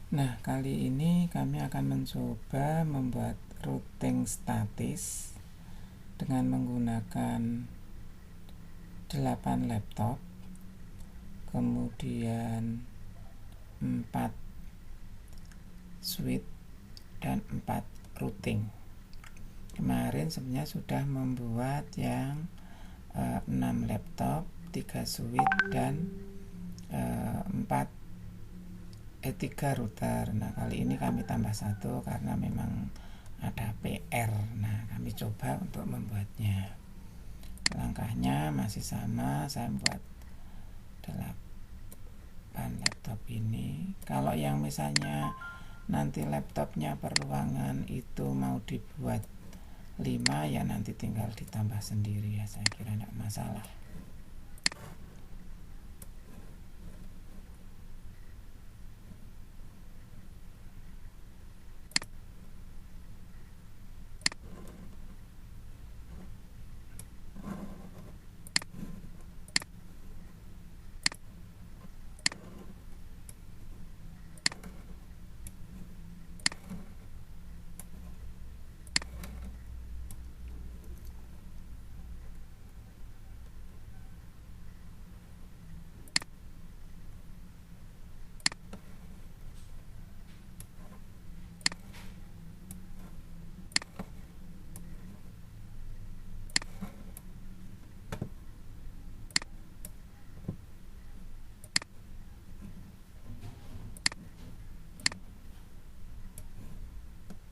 Nah, kali ini kami akan mencoba membuat routing statis dengan menggunakan 8 laptop, kemudian 4 switch dan 4 routing. Kemarin sebenarnya sudah membuat yang 6 laptop, 3 switch dan 3 router. Nah, kali ini kami tambah 1 karena memang ada PR. Nah, kami coba untuk membuatnya. Langkahnya masih sama, saya buat 8 laptop ini. Kalau yang misalnya nanti laptopnya per ruangan itu mau dibuat 5, ya nanti tinggal ditambah sendiri ya, saya kira tidak masalah.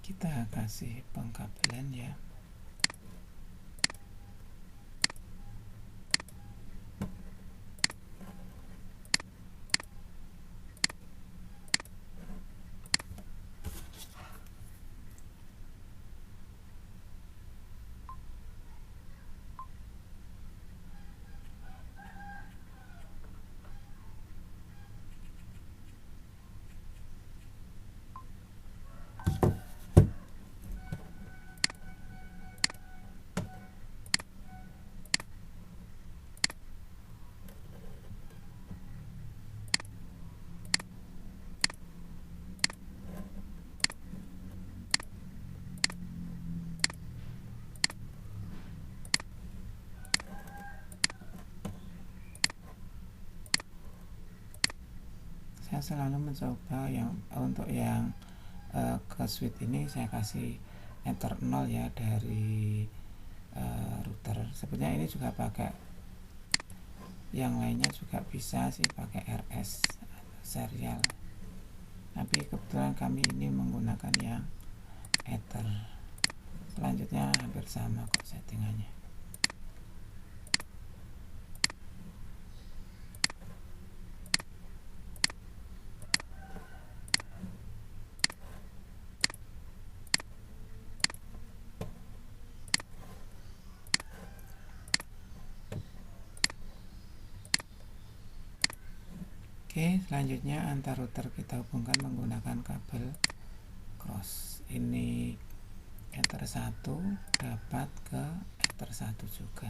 Kita kasih pengkabelan ya. Saya selalu mencoba yang untuk yang ke switch ini saya kasih enter 0 ya dari router. Sebenarnya ini juga pakai yang lainnya juga bisa sih, pakai RS serial, tapi kebetulan kami ini menggunakan yang ether. Selanjutnya hampir sama kok settingannya. Oke, selanjutnya antar router kita hubungkan menggunakan kabel cross. Ini ether 1 dapat ke ether 1 juga.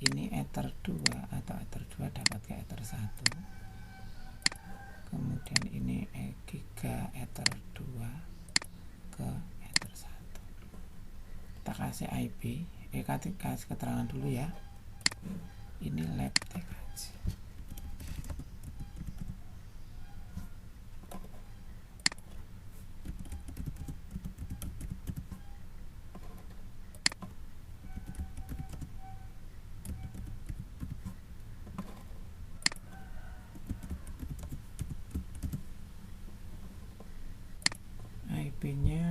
Ini ether 2 atau ether 2 dapat ke ether 1. Kemudian ini giga ether 2 ke ether 1. Kita kasih IP, kasih keterangan dulu ya. Ini lab TKJ. IP-nya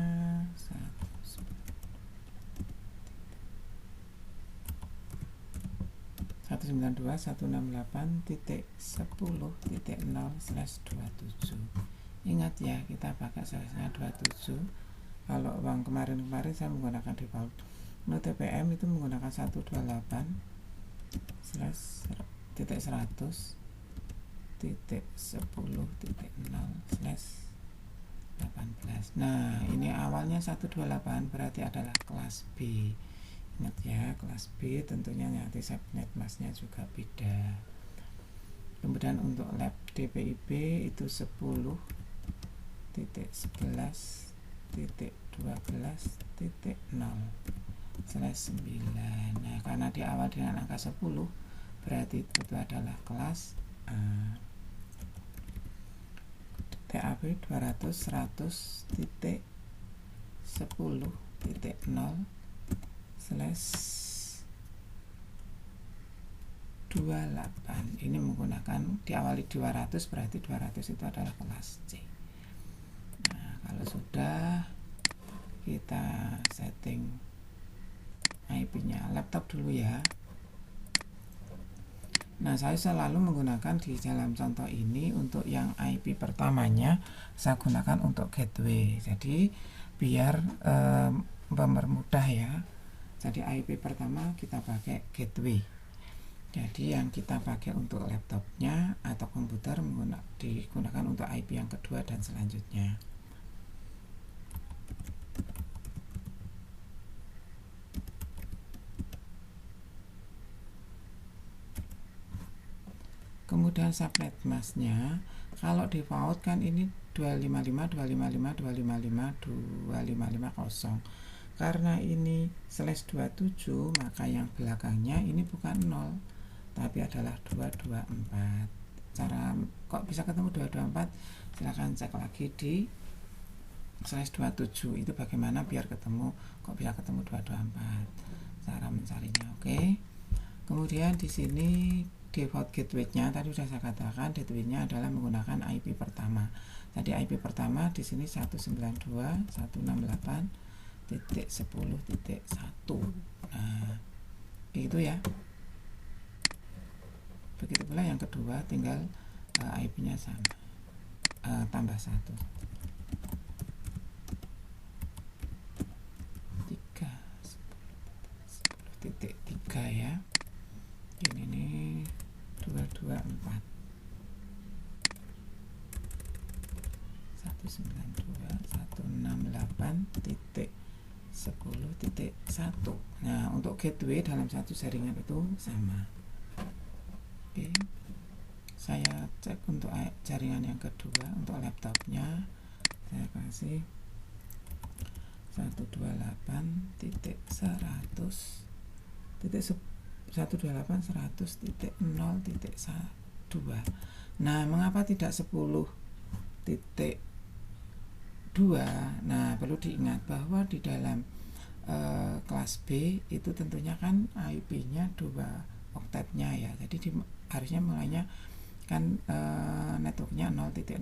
192.168.10.0/27. Ingat ya, kita pakai salesnya 27. Kalau uang kemarin saya menggunakan default. Untuk TPM itu menggunakan 128/100.10.0/18. Nah, ini awalnya 128 berarti adalah kelas B. Ingat ya, kelas B tentunya nanti subnet masnya juga beda. Kemudian untuk lab DPIB itu 10 10.12.0/9. Nah, karena di awal dengan angka 10, berarti itu adalah kelas A. TAP 200 100.0/28. Ini menggunakan diawali 200, berarti 200 itu adalah kelas C. Nah, kalau sudah, kita setting IP-nya laptop dulu ya. Nah, saya selalu menggunakan di dalam contoh ini untuk yang IP pertamanya saya gunakan untuk gateway. Jadi biar mempermudah ya. Jadi IP pertama kita pakai gateway. Jadi yang kita pakai untuk laptopnya atau komputer digunakan untuk IP yang kedua dan selanjutnya. Kemudian subnet masknya, kalau default kan ini 255.255.255.255.0. Karena ini /27, maka yang belakangnya ini bukan 0, tapi adalah 224. Cara kok bisa ketemu 224? Silahkan cek lagi di /27 itu bagaimana biar ketemu, kok bisa ketemu 224. Cara mencarinya, oke. Kemudian di sini default gateway-nya tadi sudah saya katakan, gateway-nya adalah menggunakan IP pertama. Jadi IP pertama di sini 192.168.10.1. Nah, itu ya. Begitu pula yang kedua, tinggal IP-nya sama, tambah 1. 10.3 ya. Ini 224 192.168.10.1. Nah, untuk gateway dalam satu jaringan itu sama. Oke, saya cek untuk jaringan yang kedua untuk laptopnya, saya kasih 128.100.0.2. Nah, mengapa tidak 10.2? Nah, perlu diingat bahwa di dalam kelas B itu tentunya kan IP-nya 2 oktetnya ya. Jadi harusnya mulainya kan networknya 0.0,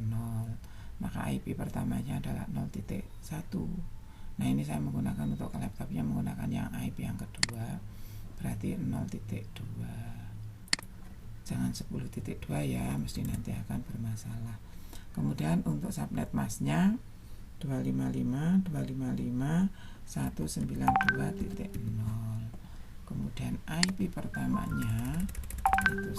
maka IP pertamanya adalah 0.1. Nah, ini saya menggunakan untuk laptopnya menggunakan yang IP yang kedua, berarti 0.2. Jangan 10.2 ya, mesti nanti akan bermasalah. Kemudian untuk subnet masknya 255.192.0. Kemudian IP pertamanya itu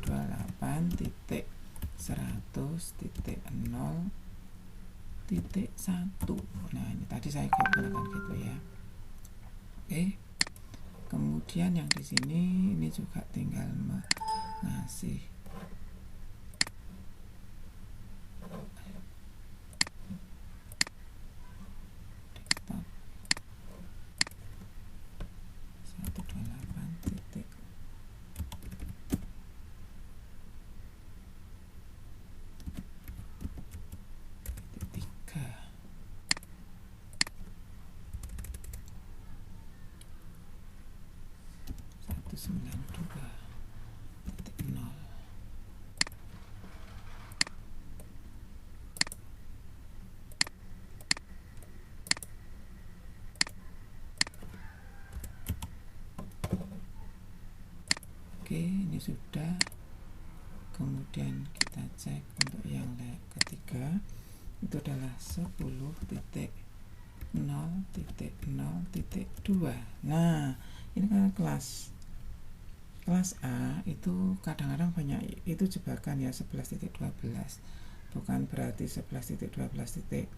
128.100.0.1. Nah, ini tadi saya gunakan gitu ya. Oke. Kemudian yang di sini ini juga tinggal ngasih desktop 128.0. Oke, ini sudah. Kemudian kita cek untuk yang ketiga itu adalah 10.0.0.2. Nah, ini kan kelas A itu kadang-kadang banyak itu jebakan ya, 11.12. Bukan berarti 11.12.2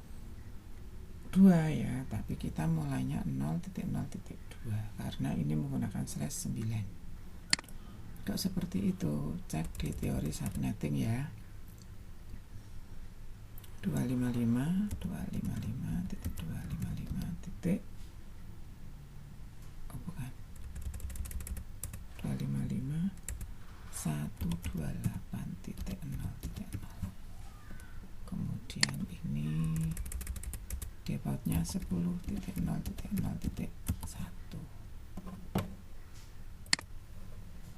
ya, tapi kita mulainya 0.0.2 karena ini menggunakan /9. Kok seperti itu, cek di teori subnetting ya. 255 bautnya 10.0.0.1.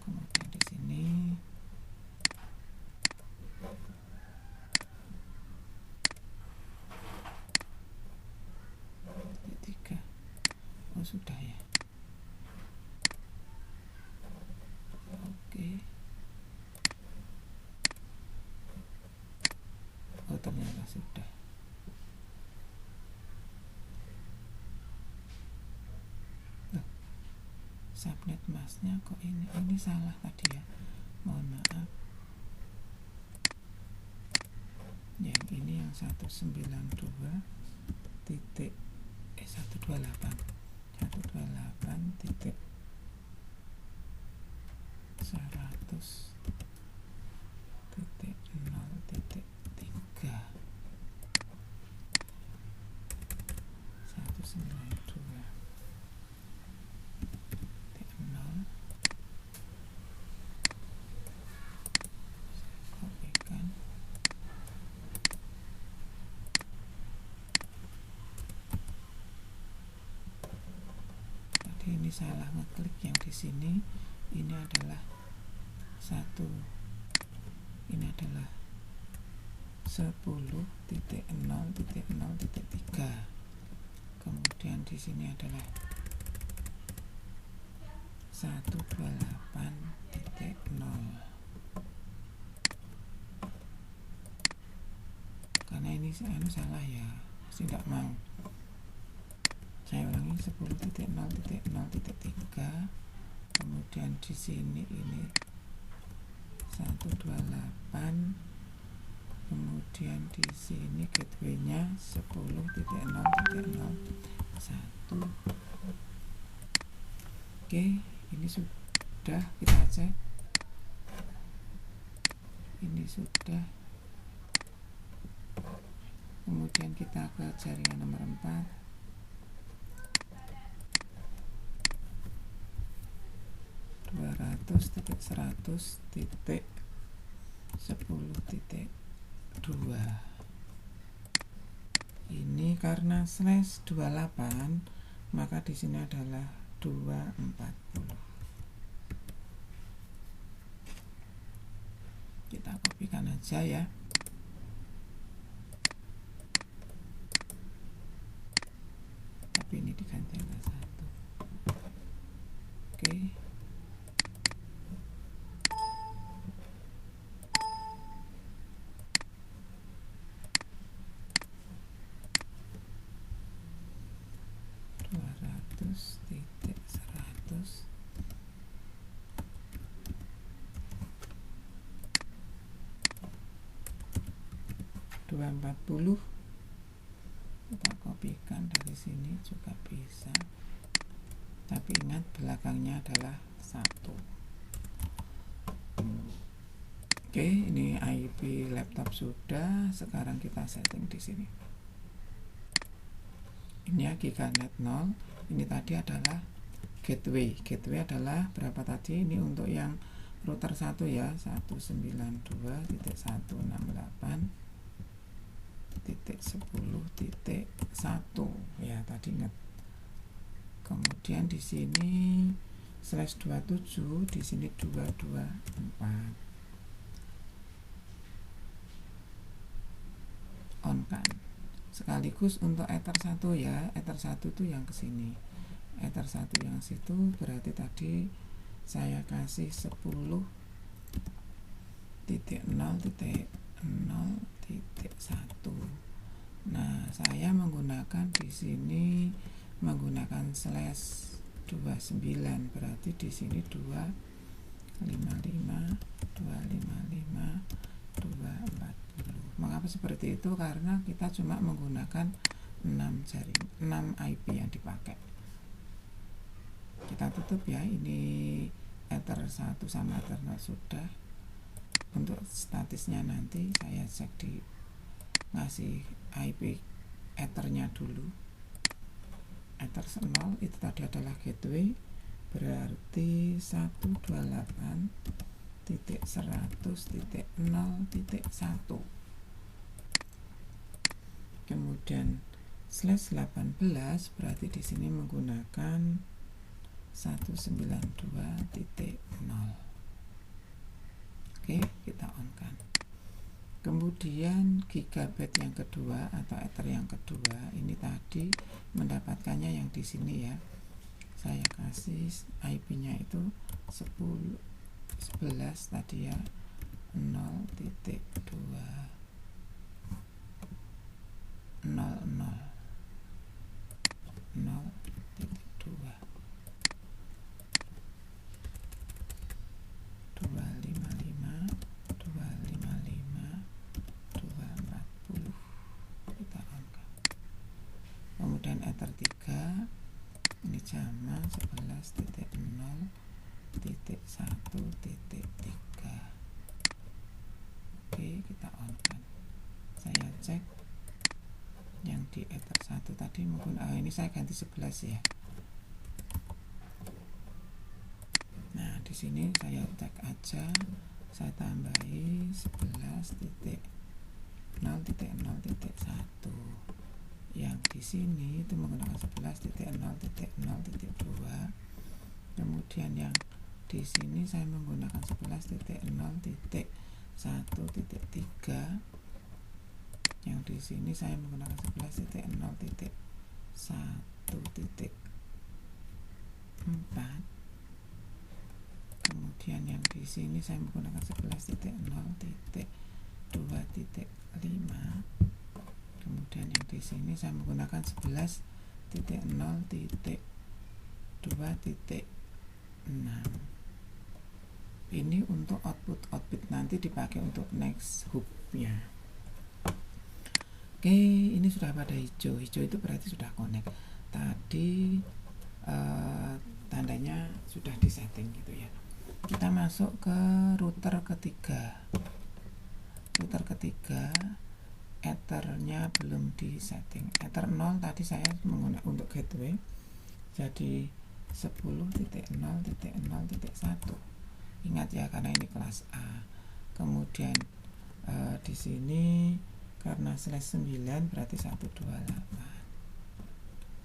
Kemudian di sini titik 3. Oh sudah ya. Oke. Oh ternyata sudah. Subnet masknya kok ini salah tadi ya, mohon maaf. Yang ini yang 128 titik 128 titik 100 titik 0 titik 3 192 titik 0. Kopikan. Tadi ini salah ngeklik yang di sini. Ini adalah 10.0.0.3. Kemudian di sini adalah 128.0. Karena ini salah ya, pasti tidak mau. Saya ulangi, 10.0.0.3. Kemudian di sini ini 128. Kemudian di sini gateway-nya 10.0.01. Oke, ini sudah, kita cek. Ini sudah. Kemudian kita ke jaringan nomor 4. 200.100.10.2. Ini karena slash 28, maka di sini adalah 240. Kita kopikan aja ya. Tapi ini diganti angka 1. Oke. Titik 100 240. Kita kopikan dari sini juga bisa, tapi ingat belakangnya adalah 1. Oke, ini IP laptop sudah. Sekarang kita setting di sini. Ini ya Giganet 0. Ini tadi adalah gateway. Gateway adalah berapa tadi? Ini untuk yang router 1 ya, 192.168.10.1 ya, tadi ingat. Kemudian di sini /27, di sini 224. On kan. Sekaligus untuk ether 1 ya, ether 1 itu yang ke sini. Ether 1 yang situ berarti tadi saya kasih 10.0.0.1. Nah, saya menggunakan di sini menggunakan /29, berarti di sini 255, 255, 240. Mengapa seperti itu? Karena kita cuma menggunakan 6 IP yang dipakai. Kita tutup ya, ini ether 1 sama ether 0 sudah. Untuk statisnya nanti saya cek di ngasih IP ethernya dulu. Ether 0 itu tadi adalah gateway, berarti 128.100.0.1. Kemudian /18 berarti di sini menggunakan 192.0. Oke, kita on kan. Kemudian gigabit yang kedua atau ether yang kedua ini tadi mendapatkannya yang di sini ya. Saya kasih IP-nya itu 11 tadi ya, 0.200.0.2 kita on kan. Kemudian ether 3 ini sama 11.0.1.3. Oke, kita on kan. Saya cek yang di ether 1 tadi menggunakan ini saya ganti 11 ya. Nah, di sini saya cek aja, saya tambahi 11.0.0.1. Yang di sini itu menggunakan 11.0.0.2. Kemudian yang di sini saya menggunakan 11.0.1.3. Yang di sini saya menggunakan 11.0.1.4. Kemudian yang di sini saya menggunakan 11.0.2.5. Kemudian yang di sini saya menggunakan 11.0.2.6. Ini untuk output nanti dipakai untuk next hub-nya. Oke, ini sudah pada hijau. Hijau itu berarti sudah connect. Tadi tandanya sudah disetting gitu ya. Kita masuk ke router ketiga. Router ketiga, ethernya belum disetting. Ether 0 tadi saya menggunakan untuk gateway. Jadi 10.0.0.1. Ingat ya, karena ini kelas A. Kemudian di sini karena /9 berarti 128.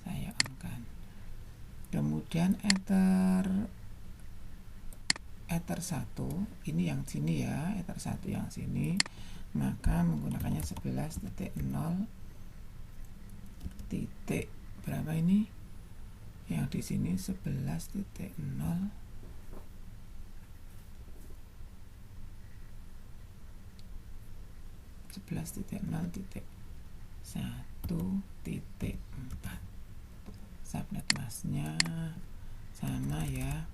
Saya on kan. Kemudian ether 1 ini yang sini ya, ether 1 yang sini, maka menggunakannya 11.0 titik berapa ini? Yang di sini 11.0 11.0.1.4. Subnet masknya sama ya,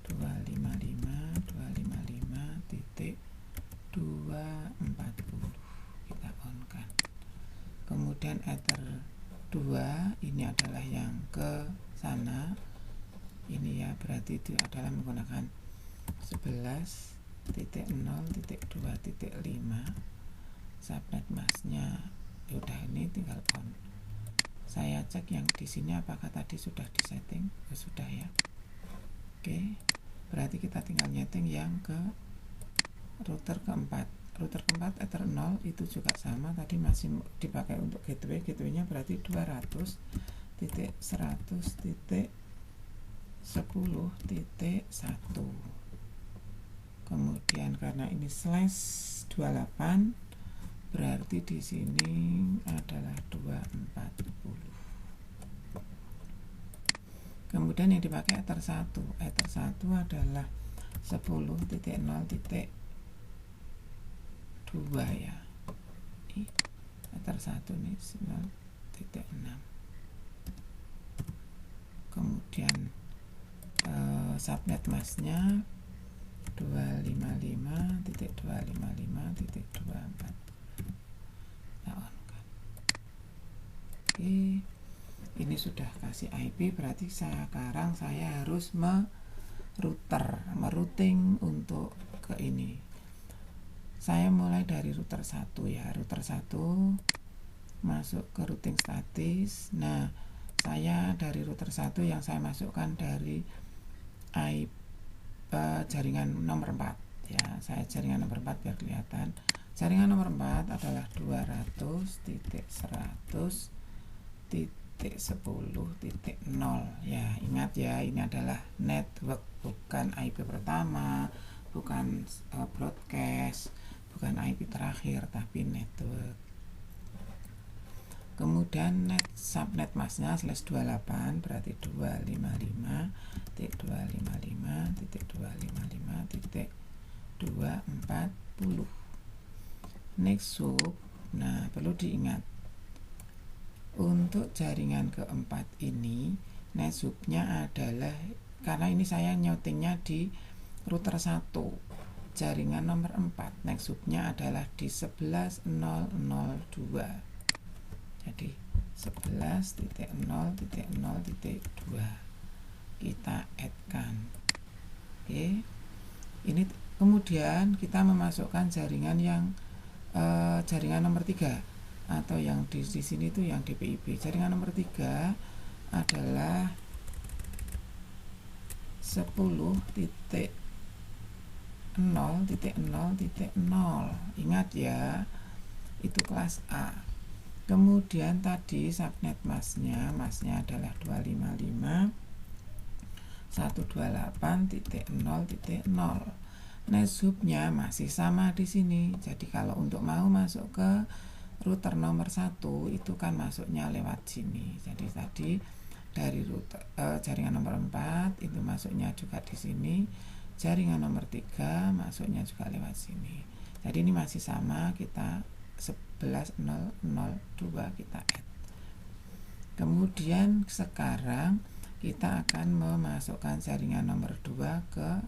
255.240. Kita on kan. Kemudian ether 2 ini adalah yang ke sana ini ya, berarti itu adalah menggunakan 11.0.2.5. subnet masknya udah, ini tinggal on. Saya cek yang di sini apakah tadi sudah disetting. Sudah ya. Oke, berarti kita tinggal nyeting yang ke router keempat. Router keempat ether 0 itu juga sama, tadi masih dipakai untuk gateway. Gateway-nya berarti 200.100.10.1. Kemudian karena ini /28 berarti di sini adalah 240. Kemudian yang dipakai ether 1. Ether 1 adalah 10.0.2 ya. Ether 1 ini 0.6. Kemudian subnet masknya 255.255.24. Oke, ini sudah kasih IP, berarti sekarang saya harus merouting untuk ke ini. Saya mulai dari router 1 ya. Router 1 masuk ke routing statis. Nah, saya dari router 1 yang saya masukkan dari IP jaringan nomor 4 ya. Saya jaringan nomor 4 biar kelihatan. Jaringan nomor 4 adalah 200.100.10.1. titik 10 titik 0 ya. Ingat ya, ini adalah network, bukan IP pertama, bukan broadcast, bukan IP terakhir, tapi network. Kemudian subnet masknya /28 berarti 255.255.240. Next sub. Nah, perlu diingat untuk jaringan keempat ini nesubnya adalah, karena ini saya nyoutingnya di router 1 jaringan nomor 4, nesubnya adalah di 11.0.0.2. jadi 11.0.0.2 kita add-kan. Oke, ini kemudian kita memasukkan jaringan yang jaringan nomor 3 atau yang di sini itu yang DPIB. Jaringan nomor 3 adalah 10.0.0.0. Ingat ya, itu kelas A. Kemudian tadi subnet masknya adalah 255.128.0.0. Nesubnya masih sama di sini. Jadi kalau untuk mau masuk ke router nomor 1 itu kan masuknya lewat sini. Jadi tadi dari router jaringan nomor 4 itu masuknya juga di sini. Jaringan nomor 3 masuknya juga lewat sini. Jadi ini masih sama, kita 11.0.0.2 kita add. Kemudian sekarang kita akan memasukkan jaringan nomor 2 ke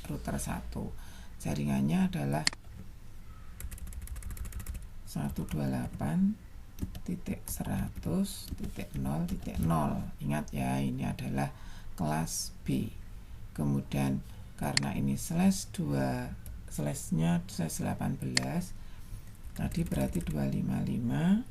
router 1. Jaringannya adalah 128.100.0.0. Ingat ya, ini adalah kelas B. Kemudian karena ini /2 slashnya /18 tadi berarti 255.192.0.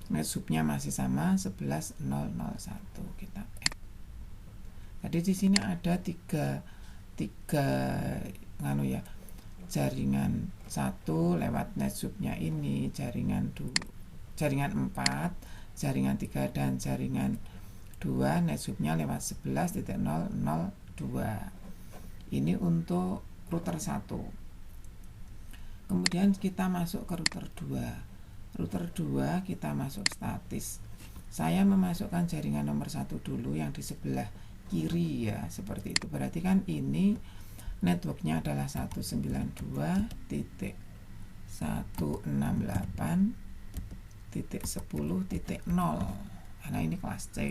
Nesubnya masih sama 11.0.0.1 kita add. Tadi di sini ada tiga jaringan 1 lewat nesubnya ini, jaringan 4, jaringan 3 dan jaringan 2 nesubnya lewat 11.0.0.2. Ini untuk router 1. Kemudian kita masuk ke router 2. Router 2 kita masuk statis. Saya memasukkan jaringan nomor 1 dulu yang di sebelah kiri ya, seperti itu. Berarti kan ini networknya adalah 192.168.10.0 karena ini kelas C.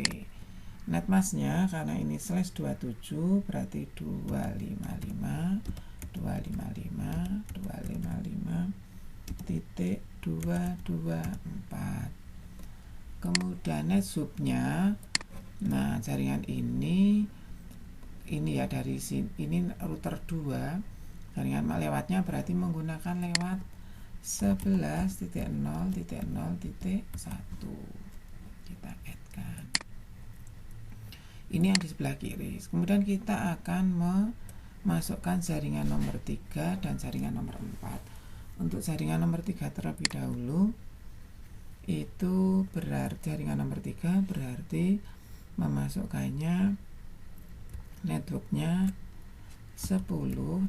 Netmasknya karena ini /27 berarti 255.254. Kemudian netsubnya, nah jaringan ini ya dari sini, ini router 2, jaringan lewatnya berarti menggunakan lewat 11.0.0.1. kita add kan. Ini yang di sebelah kiri. Kemudian kita akan memasukkan jaringan nomor 3 dan jaringan nomor 4. Untuk jaringan nomor 3 terlebih dahulu, itu berarti jaringan nomor 3 berarti memasukkannya networknya 10.0.0.0.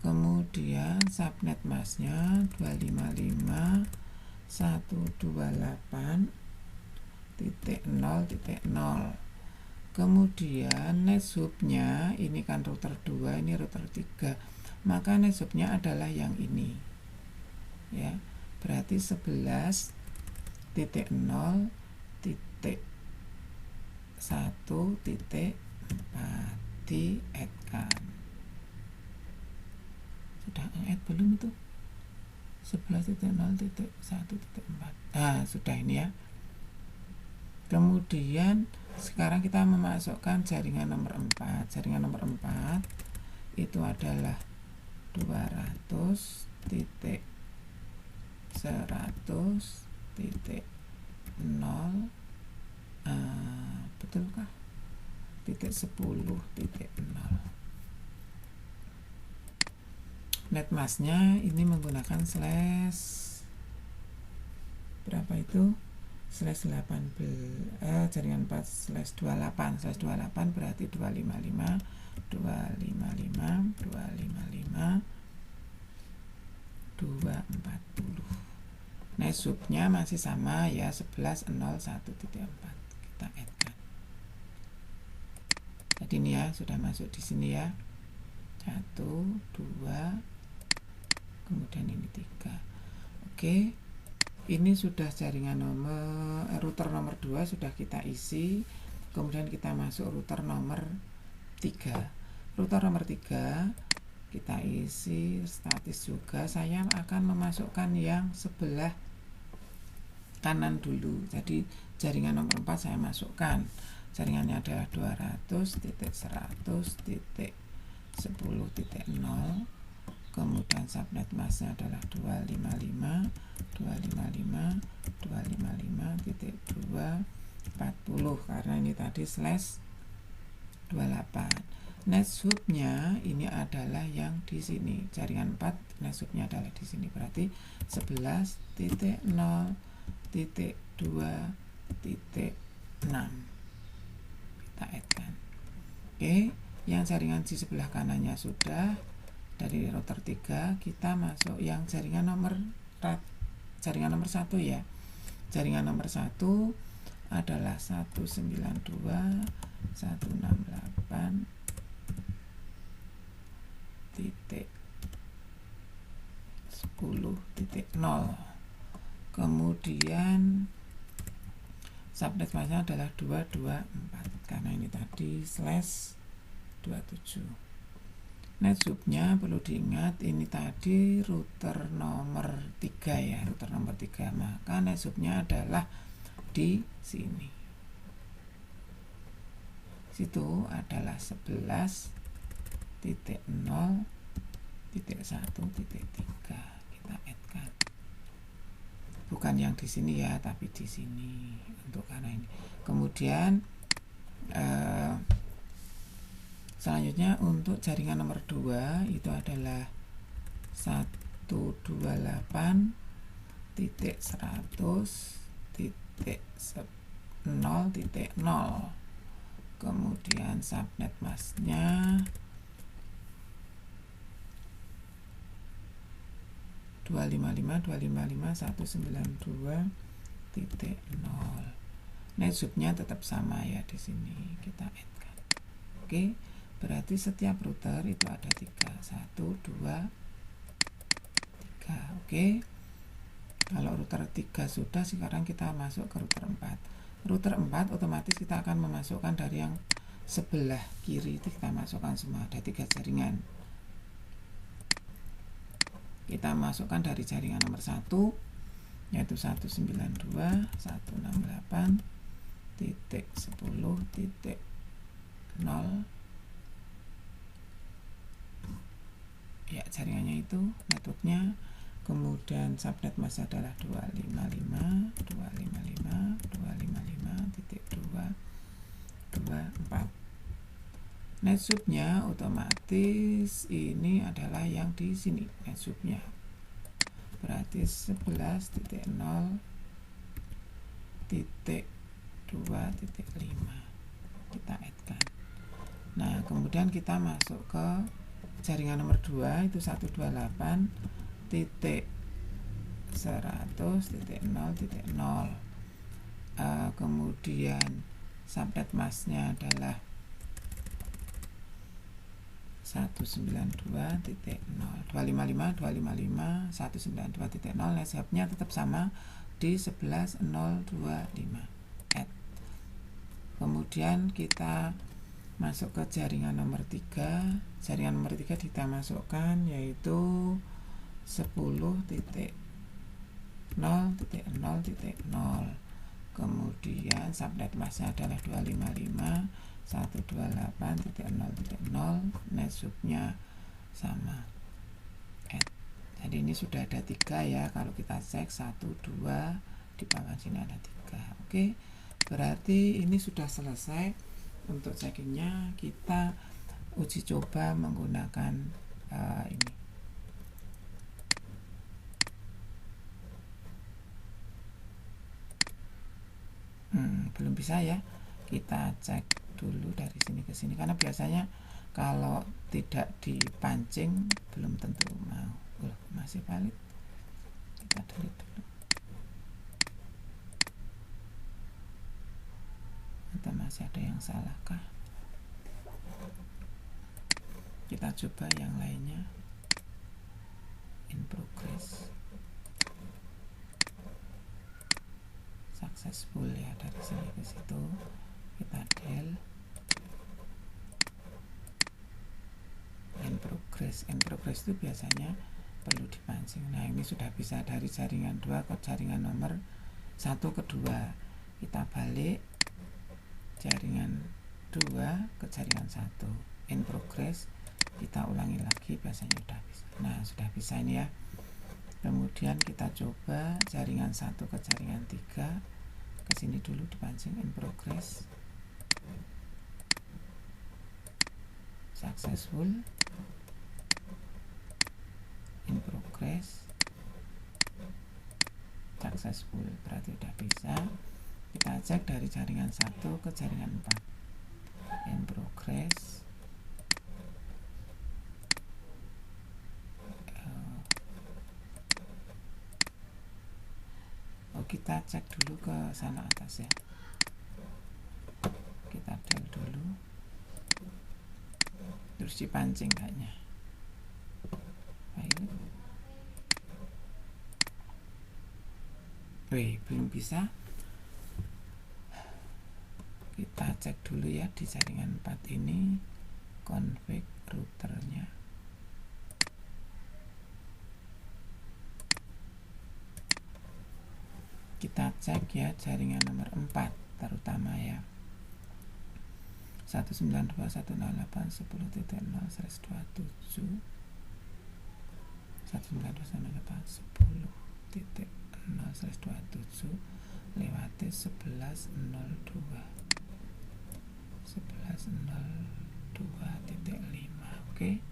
Kemudian subnet masknya 255.128.0.0. Kemudian netsubnya ini kan router 2, ini router 3, maka netsubnya adalah yang ini ya, berarti 11.0.1.4 di add kan. Sudah add belum itu? 11.0.1.4. Nah, sudah ini ya. Kemudian sekarang kita memasukkan jaringan nomor 4. Jaringan nomor 4 itu adalah 200.100.0 betulkah? Titik 10 titik 0. Net massnya ini menggunakan slash berapa itu? Slash 18 jaringan 4 slash 28 berarti 255 240. Nah, subnya masih sama ya, 11.01.4. Kita add kan. Jadi ini ya sudah masuk di sini ya. 1, 2, kemudian ini 3. Oke. Ini sudah jaringan router nomor 2 sudah kita isi. Kemudian kita masuk router nomor 3. Router nomor 3 kita isi statis juga. Saya akan memasukkan yang sebelah kanan dulu. Jadi jaringan nomor 4 saya masukkan. Jaringannya adalah 200.100.10.0. Kemudian subnet masknya adalah 255.240 karena ini tadi slash 28. Net subnya ini adalah yang di sini, jaringan 4 net subnya adalah di sini, berarti 11.0.2.6 kita add kan. Oke, yang jaringan di sebelah kanannya sudah. Dari router 3 kita masuk yang jaringan nomor 1 ya. Jaringan nomor 1 adalah 192.168.10.0. Kemudian subnet masknya adalah 224 karena ini tadi slash 27. Net subnya perlu diingat ini tadi router nomor 3 ya, router nomor 3, maka net subnya adalah di sini. Situ adalah 11.0.1.3 kita add kan. Bukan yang di sini ya, tapi di sini untuk karena ini. Kemudian selanjutnya untuk jaringan nomor 2 itu adalah 128.100.0.0. Kemudian subnet masknya 255.192.0. Net subnya tetap sama ya di sini kita add kan. Oke. Berarti setiap router itu ada 3, 1, 2, 3. Oke. Kalau router 3 sudah, sekarang kita masuk ke router 4. Router 4 otomatis kita akan memasukkan dari yang sebelah kiri itu kita masukkan semua, ada 3 jaringan. Kita masukkan dari jaringan nomor 1 yaitu 192.168.10.0. Ya, jaringannya itu networknya. Kemudian subnet mask adalah 255.255.224. Net subnya otomatis ini adalah yang di sini, net subnya berarti 11.0.2.5 kita add kan. Nah, kemudian kita masuk ke jaringan nomor 2 itu 128.100.0.0. Kemudian subnet masknya adalah 192.192.0. Net subnya tetap sama di 11.025 add. Kemudian kita masuk ke jaringan nomor 3. Jaringan nomor 3 kita masukkan yaitu 10.0.0.0. Kemudian subnet masknya adalah 255.128.0.0. net subnya sama add. Jadi ini sudah ada 3 ya. Kalau kita cek 1, 2, di bawah sini ada 3. Oke. Berarti ini sudah selesai. Untuk checkingnya kita uji coba menggunakan ini. Belum bisa ya, kita cek dulu dari sini ke sini, karena biasanya kalau tidak dipancing belum tentu mau. Masih valid, kita delete dulu. Atau masih ada yang salah kah? Kita coba yang lainnya. In progress, successful ya, dari sini ke situ kita del. In progress itu biasanya perlu dipancing. Nah, ini sudah bisa dari jaringan 2 ke jaringan nomor 1 ke 2. Kita balik jaringan 2 ke jaringan 1. In progress, kita ulangi lagi, biasanya sudah bisa. Nah, sudah bisa ini ya. Kemudian kita coba jaringan 1 ke jaringan 3. Ke sini dulu dipancing. In progress, successful. In progress, successful. Berarti sudah bisa. Kita cek dari jaringan 1 ke jaringan 4. In progress, kita cek dulu ke sana atas ya. Kita del dulu, terus dipancing kayaknya. Belum bisa. Kita cek dulu ya di jaringan 4 ini config routernya. Kita cek ya jaringan nomor 4 terutama ya, 192.168.10.0/27 192.168.10.0/27 lewati 11.02 11.02.5. Oke.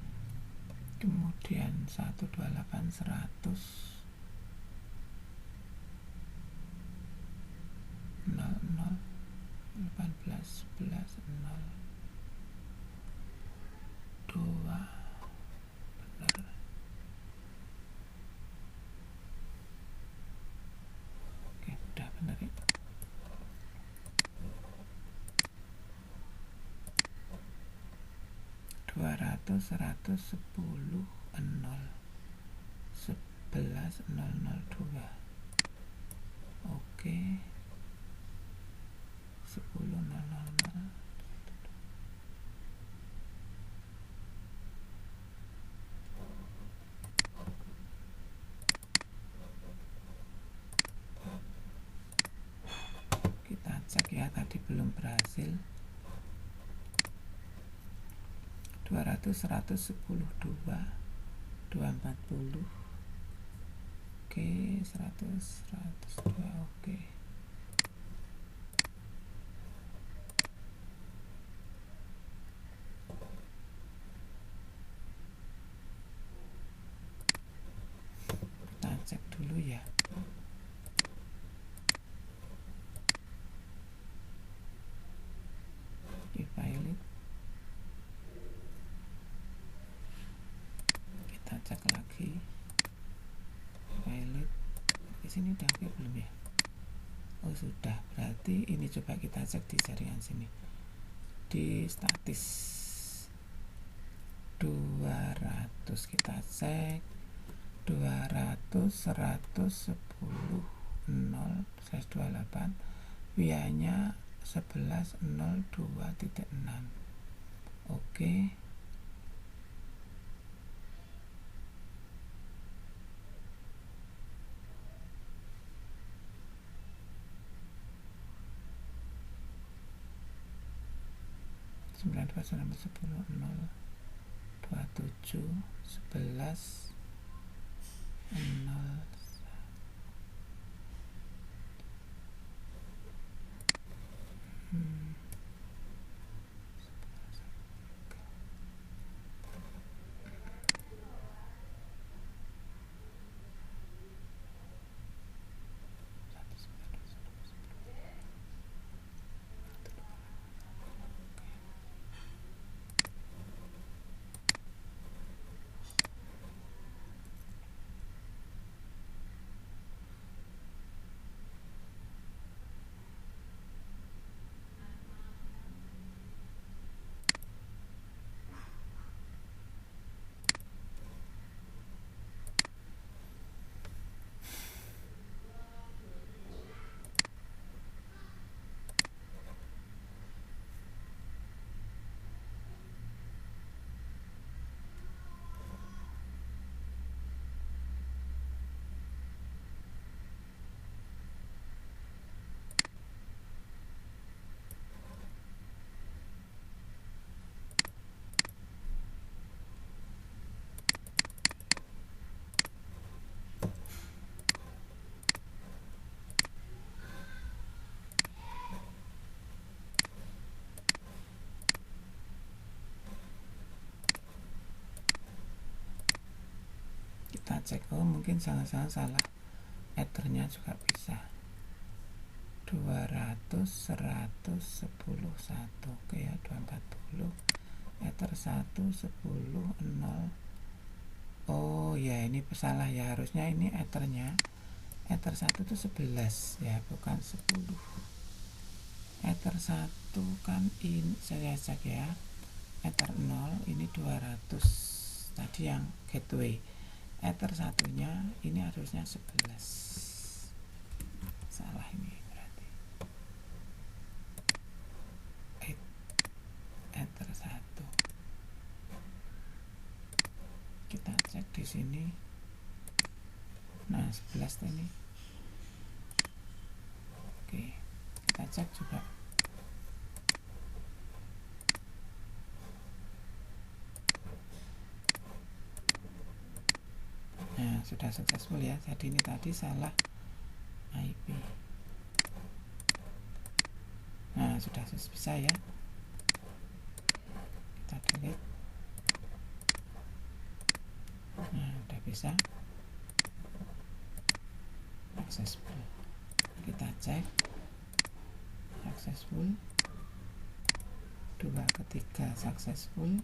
Kemudian 128.100 benar. Oke, udah benar ya. Oke, 10.00. Kita cek ya, tadi belum berhasil. 200.110.2 oke, 100.102 oke. Kita cek dulu ya. Di file kita cek lagi. Pilot di sini udah oke belum ya? Oh sudah, berarti ini coba kita cek di jaringan sini di statis 200. Kita cek 200.110.0/28 via-nya 11.02.6. Oke. Sembilan 27 11 0. cek, oh mungkin jangan-jangan salah ethernya juga bisa. 200 110 1, oke ya, 240 ether 1 10 0. Oh ya, ini salah ya, harusnya ini ethernya ether 1 itu 11 ya, bukan 10. Ether 1 kan ini saya cek ya, ether 0 ini 200 tadi yang gateway. Ether satunya ini harusnya 11, salah ini berarti. Ether 1 kita cek di sini. Nah 11 ini. Oke, kita cek juga. Nah sudah successful ya, jadi ini tadi salah IP. Nah sudah bisa ya, kita delete. Nah udah bisa, successful. Kita cek successful, 2 ketiga successful,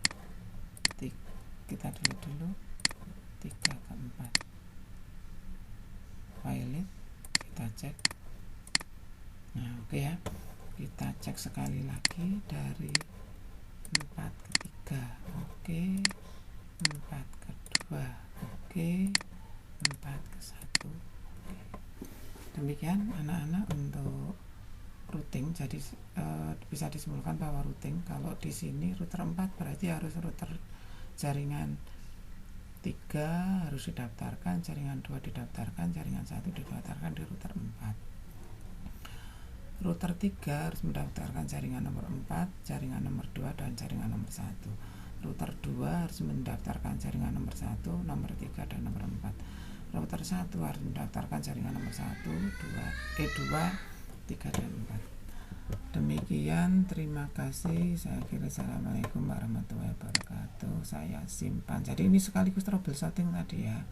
kita dulu 3 keempat pilot, kita cek. Nah oke ya, kita cek sekali lagi dari 4 ke 3 oke, 4 ke 2 oke, 4 ke 1 oke. Demikian anak-anak untuk routing. Jadi bisa disimpulkan bahwa routing kalau di sini router 4 berarti harus router jaringan 3 harus didaftarkan, jaringan 2 didaftarkan, jaringan 1 didaftarkan di router 4. Router 3 harus mendaftarkan jaringan nomor 4, jaringan nomor 2, dan jaringan nomor 1. Router 2 harus mendaftarkan jaringan nomor 1, nomor 3, dan nomor 4. Router 1 harus mendaftarkan jaringan nomor 1, 2, 3, dan 4. Demikian, terima kasih. Saya kira assalamualaikum warahmatullahi wabarakatuh. Saya simpan. Jadi ini sekaligus troubleshooting tadi ya.